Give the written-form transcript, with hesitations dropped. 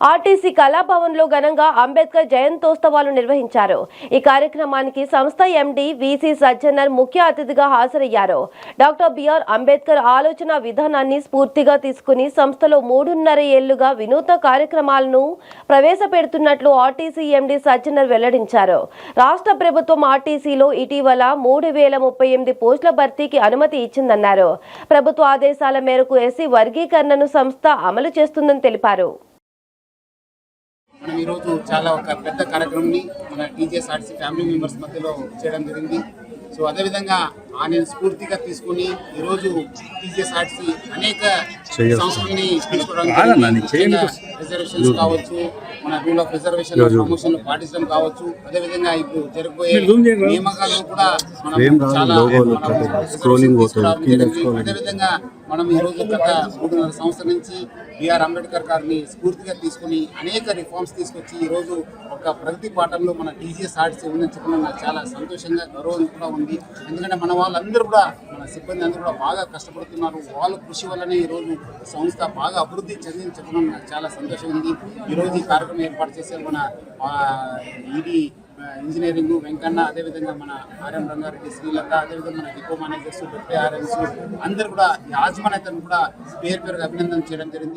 RTC కళాభవన్లో ఘనంగా అంబేద్కర్ జయంతోత్సవాలు నిర్వహించారు. ఈ కార్యక్రమానికి సంస్థ ఎండీ వీసీ సజ్జనర్ ముఖ్య అతిథిగా హాజరయ్యారు. డాక్టర్ బిఆర్ అంబేద్కర్ ఆలోచన విధానాన్ని స్ఫూర్తిగా తీసుకుని సంస్థలో 3.5 ఏళ్లుగా వినూత్న కార్యక్రమాలను ప్రవేశపెడుతున్నట్లు ఆర్టీసీ ఎండీ సజ్జనర్ వెల్లడించారు. రాష్ట్ర ప్రభుత్వం ఆర్టీసీలో ఇటీవల 3038 పోస్టుల భర్తీకి అనుమతి ఇచ్చిందన్నారు. ప్రభుత్వ ఆదేశాల మేరకు ఎస్సీ వర్గీకరణను సంస్థ అమలు చేస్తుందని తెలిపారు. మనం ఈరోజు చాలా ఒక పెద్ద కార్యక్రమాన్ని మన టీజీఎస్ఆర్టీసీ ఫ్యామిలీ మెంబర్స్ మధ్యలో చేయడం జరిగింది. సో అదేవిధంగా ఆయన స్ఫూర్తిగా తీసుకుని ఈరోజు టీజీఎస్ఆర్టీసీ అనేక సంస్థల్ని తీసుకోవడానికి రిజర్వేషన్స్ కావచ్చు, మన రూల్ ఆఫ్ రిజర్వేషన్ ప్రమోషన్ పాటించడం కావచ్చు, అదేవిధంగా ఇప్పుడు జరగబోయే నియామకాలను కూడా మనం చాలా అదేవిధంగా మనం ఈరోజు గత 3.5 సంవత్సరాల నుంచి బిఆర్ అంబేద్కర్ గారిని స్ఫూర్తిగా తీసుకుని అనేక రిఫార్మ్స్ తీసుకొచ్చి ఈరోజు ఒక ప్రగతి పాఠంలో మన టీజీఎస్ఆర్టీసీ ఉందని చెప్పడం నాకు చాలా సంతోషంగా గౌరవం కూడా ఉంది. ఎందుకంటే మన వాళ్ళందరూ కూడా మన సిబ్బంది అందరూ కూడా బాగా కష్టపడుతున్నారు. వాళ్ళ కృషి వల్లనే ఈరోజు సంస్థ బాగా అభివృద్ధి చెందింది చెప్పడం నాకు చాలా సంతోషం ఉంది. ఈరోజు ఈ కార్యక్రమం ఏర్పాటు చేసే మన ఈడీ ఇంజనీరింగ్ వెంకన్న, అదేవిధంగా మన ఆర్ఎం రంగారెడ్డి, శ్రీలంక, అదేవిధంగా మన డిపో మేనేజర్స్, ఆర్ఎంస్ అందరూ కూడా యాజమాన్యతను కూడా పేరుగా అభినందన చేయడం జరిగింది.